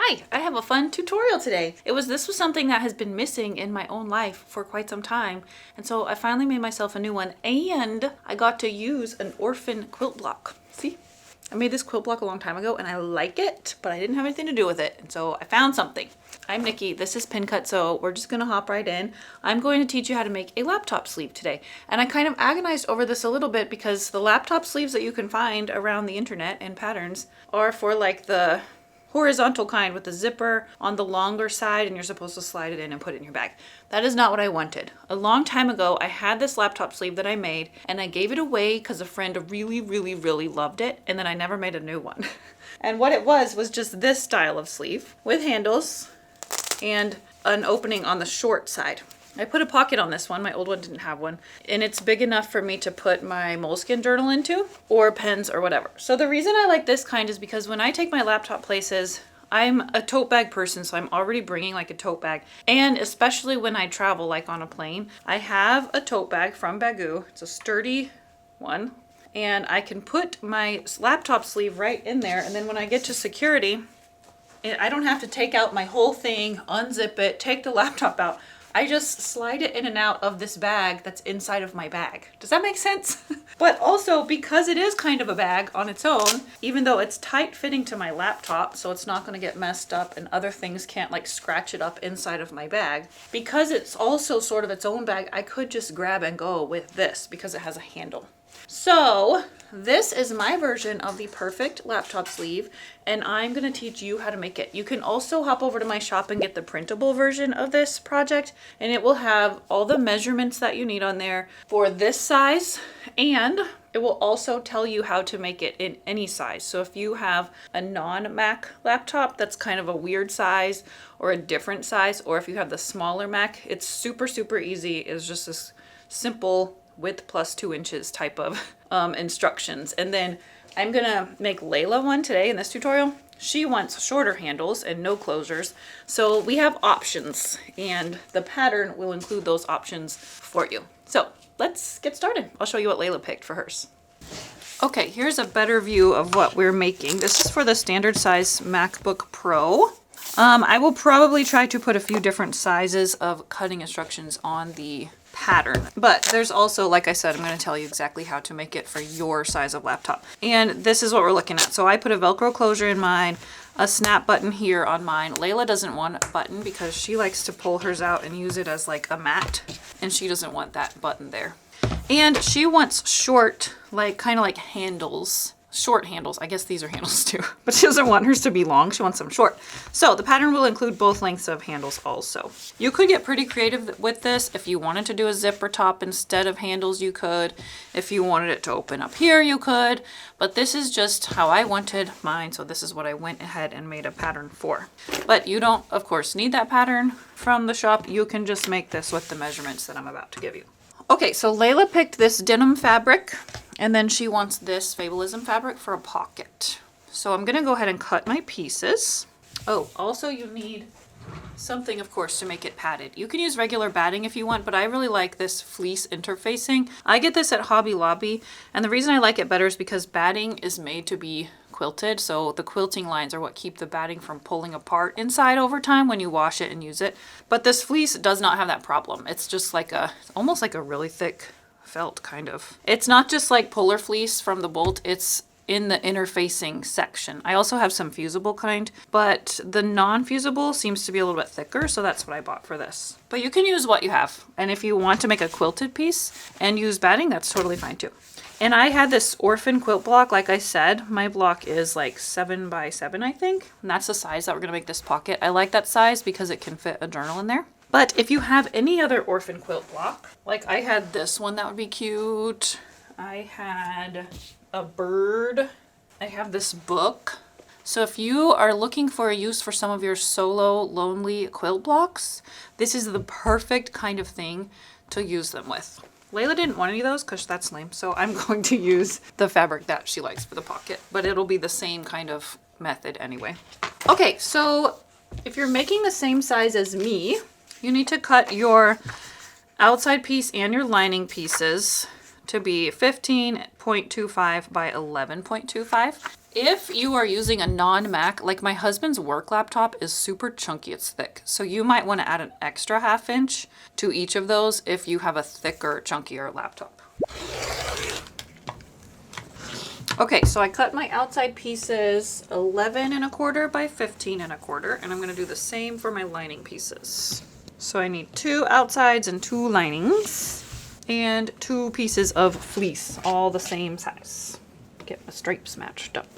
Hi, I have a fun tutorial today. This was something that has been missing in my own life for quite some time. And so I finally made myself a new one and I got to use an orphan quilt block. See? I made this quilt block a long time ago and I like it, but I didn't have anything to do with it. And so I found something. I'm Nikki, this is Pin Cut, so we're just gonna hop right in. I'm going to teach you how to make a laptop sleeve today. And I kind of agonized over this a little bit because the laptop sleeves that you can find around the internet and patterns are for like the horizontal kind with the zipper on the longer side and you're supposed to slide it in and put it in your bag. That is not what I wanted. A long time ago, I had this laptop sleeve that I made and I gave it away because a friend really loved it, and then I never made a new one. And what it was just this style of sleeve with handles and an opening on the short side. I put a pocket on this one, my old one didn't have one, and it's big enough for me to put my Moleskine journal into, or pens or whatever. So the reason I like this kind is because when I take my laptop places, I'm a tote bag person, so I'm already bringing like a tote bag. And especially when I travel, like on a plane, I have a tote bag from Bagoo. It's a sturdy one. And I can put my laptop sleeve right in there, and then when I get to security, I don't have to take out my whole thing, unzip it, take the laptop out. I just slide it in and out of this bag that's inside of my bag. Does that make sense? But also because it is kind of a bag on its own, even though it's tight fitting to my laptop, so it's not gonna get messed up and other things can't like scratch it up inside of my bag. Because it's also sort of its own bag, I could just grab and go with this because it has a handle. So this is my version of the perfect laptop sleeve, and I'm going to teach you how to make it. You can also hop over to my shop and get the printable version of this project, and it will have all the measurements that you need on there for this size, and it will also tell you how to make it in any size. So if you have a non-Mac laptop that's kind of a weird size or a different size, or if you have the smaller Mac, it's super easy. It's just this simple width plus 2 inches type of instructions. And then I'm gonna make Layla one today in this tutorial. She wants shorter handles and no closures. So we have options and the pattern will include those options for you. So let's get started. I'll show you what Layla picked for hers. Okay, here's a better view of what we're making. This is for the standard size MacBook Pro. I will probably try to put a few different sizes of cutting instructions on the pattern, but there's also, like I said, I'm going to tell you exactly how to make it for your size of laptop. And this is what we're looking at. So I put a Velcro closure in mine, a snap button here on mine. Layla doesn't want a button because she likes to pull hers out and use it as like a mat, and she doesn't want that button there. And she wants short, like kind of like handles. Short handles. I guess these are handles too, but she doesn't want hers to be long. She wants them short. So the pattern will include both lengths of handles also. You could get pretty creative with this. If you wanted to do a zipper top instead of handles, you could. If you wanted it to open up here, you could. But this is just how I wanted mine. So this is what I went ahead and made a pattern for. But you don't, of course, need that pattern from the shop. You can just make this with the measurements that I'm about to give you. Okay, so Layla picked this denim fabric, and then she wants this Fabulism fabric for a pocket. So I'm gonna go ahead and cut my pieces. Oh, also you need something, of course, to make it padded. You can use regular batting if you want, but I really like this fleece interfacing. I get this at Hobby Lobby, and the reason I like it better is because batting is made to be quilted, so the quilting lines are what keep the batting from pulling apart inside over time when you wash it and use it. But this fleece does not have that problem. It's just like almost like a really thick felt kind of. It's not just like polar fleece from the bolt, it's in the interfacing section. I also have some fusible kind, but the non-fusible seems to be a little bit thicker, so that's what I bought for this. But you can use what you have, and if you want to make a quilted piece and use batting, that's totally fine too. And I had this orphan quilt block, like I said. My block is like 7 by 7, I think. And that's the size that we're gonna make this pocket. I like that size because it can fit a journal in there. But if you have any other orphan quilt block, like I had this one that would be cute. I had a bird. I have this book. So if you are looking for a use for some of your solo lonely quilt blocks, this is the perfect kind of thing to use them with. Layla didn't want any of those because that's lame, so I'm going to use the fabric that she likes for the pocket, but it'll be the same kind of method anyway. Okay, so if you're making the same size as me, you need to cut your outside piece and your lining pieces to be 15.25 by 11.25. If you are using a non-Mac, like my husband's work laptop is super chunky, it's thick. So you might want to add an extra 1/2 inch to each of those if you have a thicker, chunkier laptop. Okay, so I cut my outside pieces 11 1/4 by 15 1/4, and I'm going to do the same for my lining pieces. So I need 2 outsides and 2 linings and 2 pieces of fleece, all the same size. Get my stripes matched up.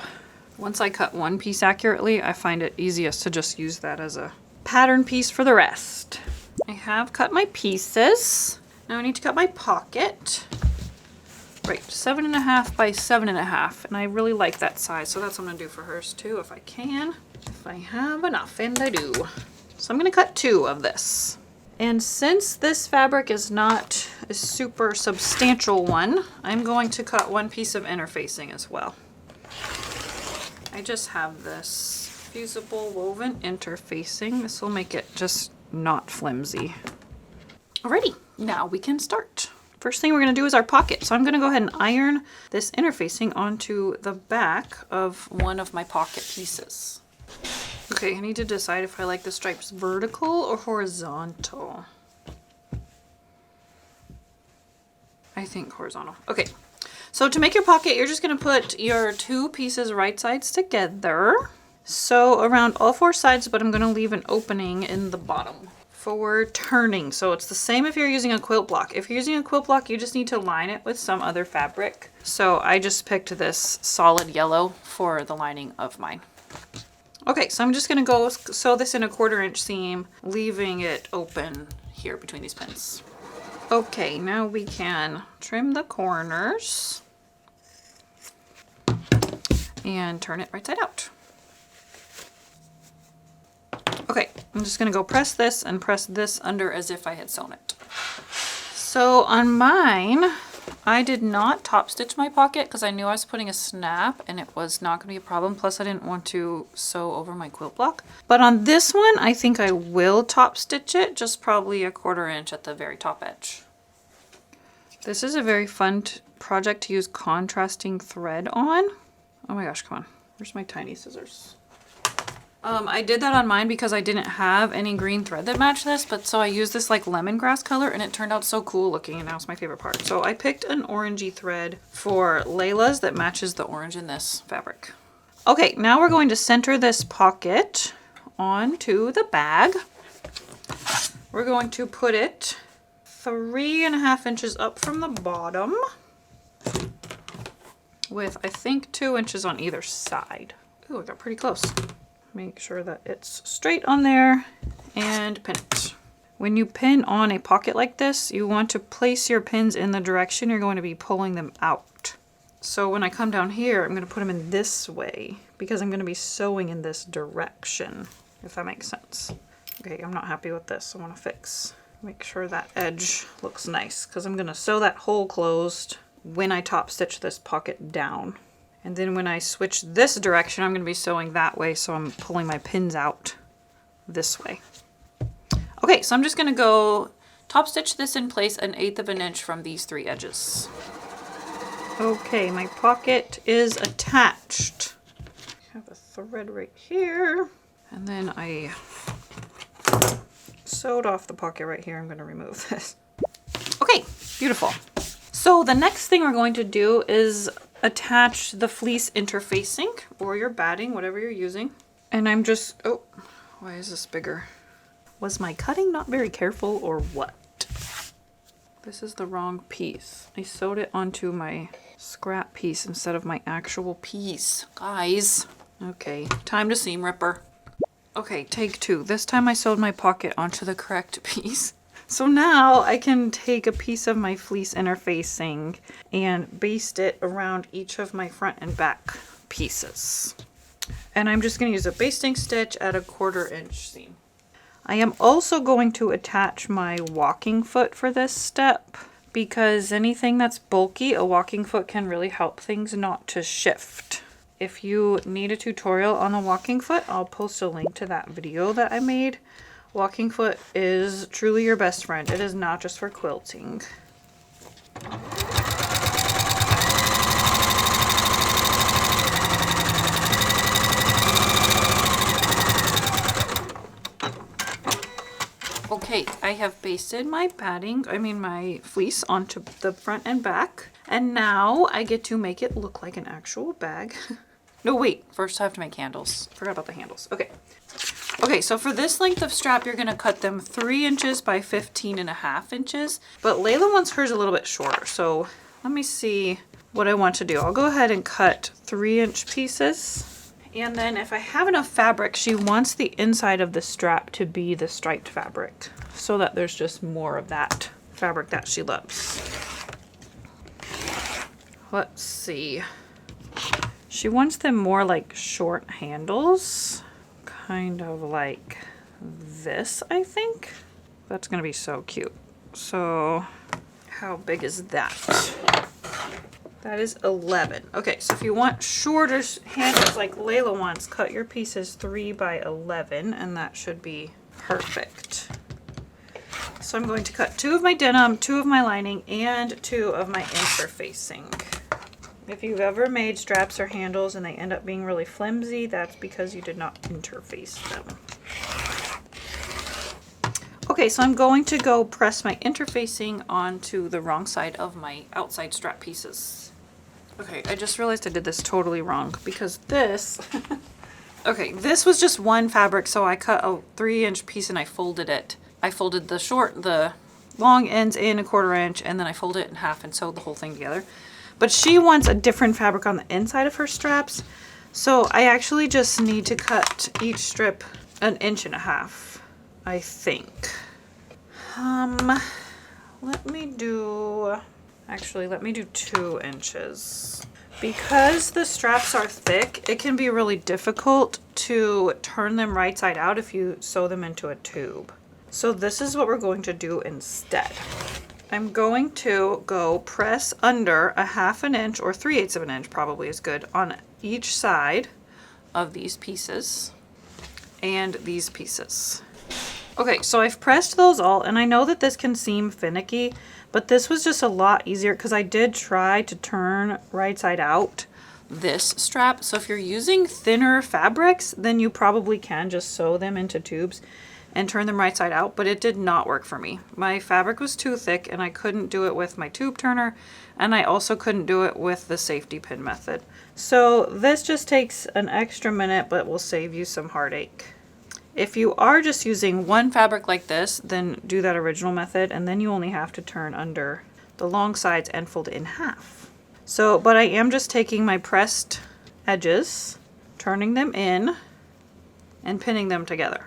Once I cut one piece accurately, I find it easiest to just use that as a pattern piece for the rest. I have cut my pieces. Now I need to cut my pocket. Right, 7 1/2 by 7 1/2, and I really like that size, so that's what I'm gonna do for hers too, if I can. If I have enough, and I do. So I'm gonna cut 2 of this. And since this fabric is not a super substantial one, I'm going to cut 1 piece of interfacing as well. I just have this fusible woven interfacing. This will make it just not flimsy. Alrighty, now we can start. First thing we're gonna do is our pocket. So I'm gonna go ahead and iron this interfacing onto the back of one of my pocket pieces. Okay, I need to decide if I like the stripes vertical or horizontal. I think horizontal. Okay, so to make your pocket, you're just gonna put your 2 pieces right sides together. So around all 4 sides, but I'm gonna leave an opening in the bottom for turning. So it's the same if you're using a quilt block. If you're using a quilt block, you just need to line it with some other fabric. So I just picked this solid yellow for the lining of mine. Okay, so I'm just gonna go sew this in a 1/4 inch seam, leaving it open here between these pins. Okay, now we can trim the corners and turn it right side out. Okay, I'm just gonna go press this and press this under as if I had sewn it. So on mine, I did not top stitch my pocket because I knew I was putting a snap and it was not gonna be a problem. Plus I didn't want to sew over my quilt block. But on this one, I think I will top stitch it, just probably a 1/4 inch at the very top edge. This is a very fun project to use contrasting thread on. Oh my gosh, come on. Where's my tiny scissors? I did that on mine because I didn't have any green thread that matched this, but so I used this like lemongrass color and it turned out so cool looking, and now it's my favorite part. So I picked an orangey thread for Layla's that matches the orange in this fabric. Okay, now we're going to center this pocket onto the bag. We're going to put it 3 1/2 inches up from the bottom with I think 2 inches on either side. Ooh, I got pretty close. Make sure that it's straight on there and pin it. When you pin on a pocket like this, you want to place your pins in the direction you're going to be pulling them out. So when I come down here, I'm going to put them in this way because I'm going to be sewing in this direction, if that makes sense. Okay, I'm not happy with this. I want to fix. Make sure that edge looks nice because I'm going to sew that hole closed when I top stitch this pocket down. And then when I switch this direction, I'm going to be sewing that way, so I'm pulling my pins out this way. Okay, so I'm just going to go top stitch this in place 1/8 of an inch from these 3 edges. Okay, my pocket is attached. I have a thread right here, and then I sewed off the pocket right here. I'm going to remove this. Okay, beautiful. So the next thing we're going to do is attach the fleece interfacing or your batting, whatever you're using. And I'm just, oh, why is this bigger? Was my cutting not very careful or what? This is the wrong piece. I sewed it onto my scrap piece instead of my actual piece. Guys. Okay, time to seam ripper. Okay, take 2. This time I sewed my pocket onto the correct piece. So now I can take a piece of my fleece interfacing and baste it around each of my front and back pieces. And I'm just going to use a basting stitch at a 1/4 inch seam. I am also going to attach my walking foot for this step because anything that's bulky, a walking foot can really help things not to shift. If you need a tutorial on a walking foot, I'll post a link to that video that I made. Walking foot is truly your best friend. It is not just for quilting. Okay, I have basted my my fleece onto the front and back. And now I get to make it look like an actual bag. No, wait, first I have to make handles. Forgot about the handles. Okay. Okay, so for this length of strap, you're gonna cut them 3 inches by 15.5 inches. But Layla wants hers a little bit shorter. So let me see what I want to do. I'll go ahead and cut 3-inch pieces. And then if I have enough fabric, she wants the inside of the strap to be the striped fabric so that there's just more of that fabric that she loves. Let's see. She wants them more like short handles, kind of like this, I think. That's gonna be so cute. So how big is that? That is 11. Okay, so if you want shorter handles like Layla wants, cut your pieces 3 by 11, and that should be perfect. So I'm going to cut 2 of my denim, 2 of my lining, and 2 of my interfacing. If you've ever made straps or handles and they end up being really flimsy, that's because you did not interface them. Okay, so I'm going to go press my interfacing onto the wrong side of my outside strap pieces. Okay, I just realized I did this totally wrong because this, okay, this was just one fabric, so I cut a 3-inch piece and I folded it. I folded the long ends in 1/4 inch, and then I folded it in half and sewed the whole thing together. But she wants a different fabric on the inside of her straps, so I actually just need to cut each strip 1.5 inches, I think. Let me do 2 inches. Because the straps are thick, it can be really difficult to turn them right side out if you sew them into a tube. So this is what we're going to do instead. I'm going to go press under 1/2 inch or 3/8 of an inch, probably is good, on each side of these pieces and these pieces. Okay, so I've pressed those all, and I know that this can seem finicky, but this was just a lot easier because I did try to turn right side out this strap. So if you're using thinner fabrics, then you probably can just sew them into tubes and turn them right side out, but it did not work for me. My fabric was too thick and I couldn't do it with my tube turner, and I also couldn't do it with the safety pin method. So this just takes an extra minute, but will save you some heartache. If you are just using one fabric like this, then do that original method, and then you only have to turn under the long sides and fold it in half. So, but I am just taking my pressed edges, turning them in, and pinning them together.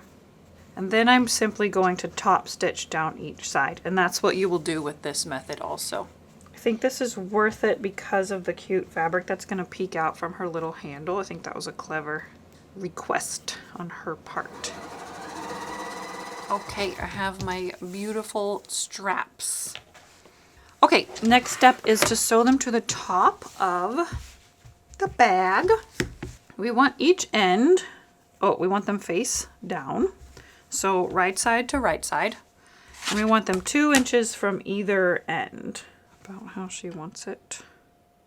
And then I'm simply going to top stitch down each side, and that's what you will do with this method also. I think this is worth it because of the cute fabric that's going to peek out from her little handle. I think that was a clever request on her part. Okay, I have my beautiful straps. Okay, next step is to sew them to the top of the bag. We want each end, we want them face down. So right side to right side. And we want them 2 inches from either end. About how she wants it.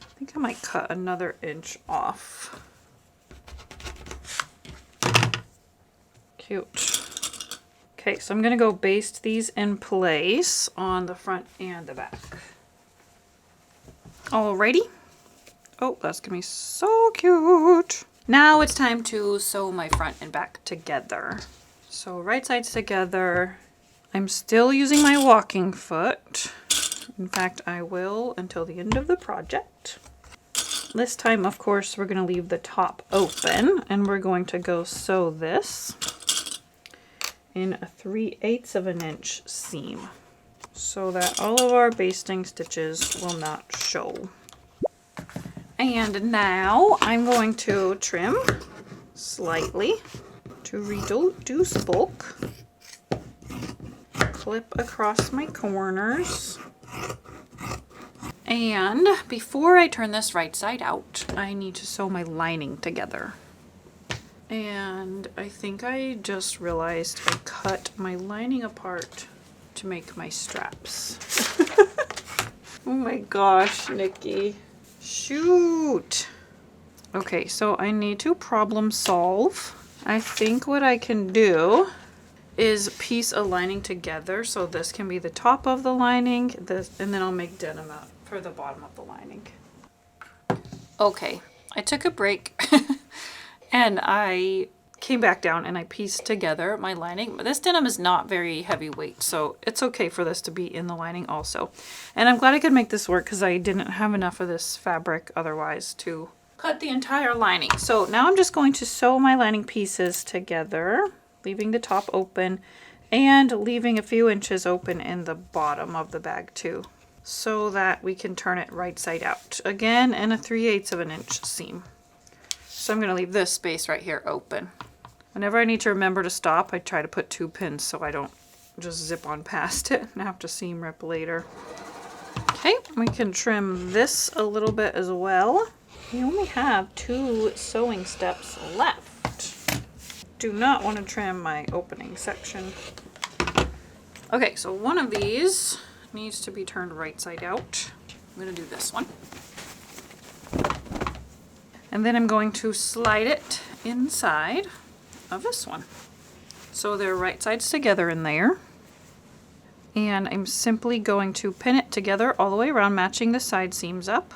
I think I might cut another inch off. Cute. Okay, so I'm gonna go baste these in place on the front and the back. Alrighty. Oh, that's gonna be so cute. Now it's time to sew my front and back together. So right sides together. I'm still using my walking foot. In fact, I will until the end of the project. This time, of course, we're gonna leave the top open, and we're going to go sew this in a 3/8 of an inch seam so that all of our basting stitches will not show. And now I'm going to trim slightly to reduce bulk. Clip across my corners. And before I turn this right side out, I need to sew my lining together. And I think I just realized I cut my lining apart to make my straps. Oh my gosh, Nikki. Shoot. Okay, so I need to problem solve. I think what I can do is piece a lining together. So this can be the top of the lining, and then I'll make denim out for the bottom of the lining. Okay, I took a break and I came back down and I pieced together my lining. This denim is not very heavyweight, so it's okay for this to be in the lining also. And I'm glad I could make this work because I didn't have enough of this fabric otherwise to cut the entire lining. So now I'm just going to sew my lining pieces together, leaving the top open and leaving a few inches open in the bottom of the bag too, so that we can turn it right side out. Again, in a 3/8 of an inch seam. So I'm going to leave this space right here open. Whenever I need to remember to stop, I try to put 2 pins so I don't just zip on past it and have to seam rip later. Okay, we can trim this a little bit as well. We only have 2 sewing steps left. Do not want to trim my opening section. Okay, so one of these needs to be turned right side out. I'm going to do this one. And then I'm going to slide it inside of this one. So they're right sides together in there. And I'm simply going to pin it together all the way around, matching the side seams up.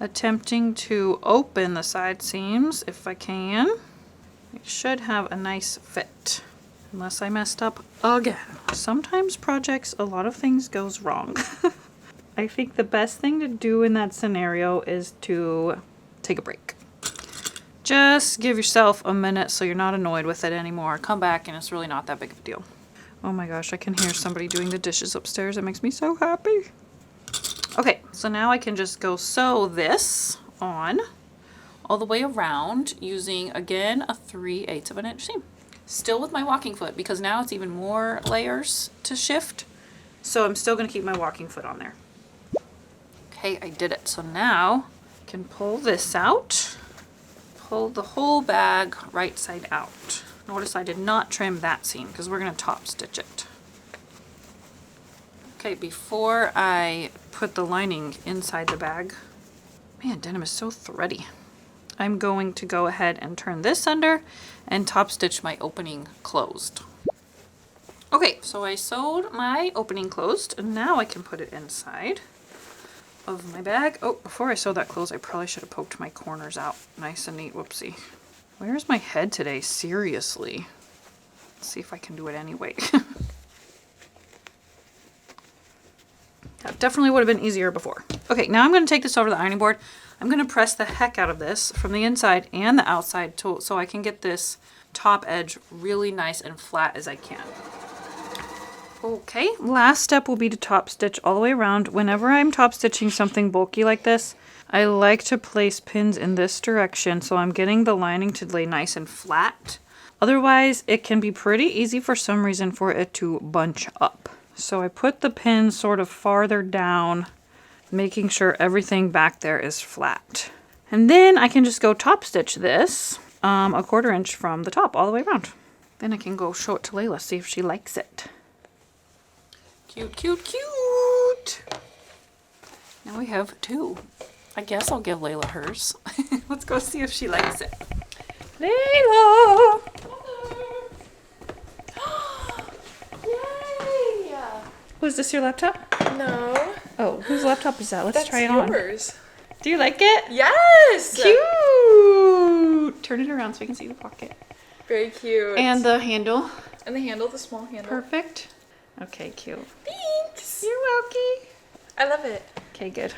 Attempting to open the side seams if I can. It should have a nice fit. Unless I messed up again. Sometimes projects, a lot of things goes wrong. I think the best thing to do in that scenario is to take a break. Just give yourself a minute so you're not annoyed with it anymore. Come back and it's really not that big of a deal. Oh my gosh, I can hear somebody doing the dishes upstairs. It makes me so happy. Okay, so now I can just go sew this on all the way around using, again, a 3/8 of an inch seam. Still with my walking foot because now it's even more layers to shift. So I'm still going to keep my walking foot on there. Okay, I did it. So now I can pull this out. Pull the whole bag right side out. Notice I did not trim that seam because we're going to top stitch it. Okay, before I put the lining inside the bag, man, denim is so thready. I'm going to go ahead and turn this under and top stitch my opening closed. Okay, so I sewed my opening closed and now I can put it inside of my bag. Oh, before I sew that closed, I probably should have poked my corners out nice and neat. Whoopsie. Where's my head today? Seriously. Let's see if I can do it anyway. That definitely would have been easier before. Okay, now I'm going to take this over the ironing board. I'm going to press the heck out of this from the inside and the outside so I can get this top edge really nice and flat as I can. Okay, last step will be to top stitch all the way around. Whenever I'm top stitching something bulky like this, I like to place pins in this direction so I'm getting the lining to lay nice and flat. Otherwise, it can be pretty easy for some reason for it to bunch up. So I put the pin sort of farther down, making sure everything back there is flat. And then I can just go top stitch this a 1/4 inch from the top all the way around. Then I can go show it to Layla, see if she likes it. Cute, cute, cute. Now we have 2. I guess I'll give Layla hers. Let's go see if she likes it. Layla! Yay! Was this your laptop? No. Oh, whose laptop is that? Let's try it on. Yours. Do you like it? Yes! Cute! Turn it around so we can see the pocket. Very cute. And the handle. And the handle, the small handle. Perfect. Okay, cute. Thanks! You're welcome. I love it. Okay, good.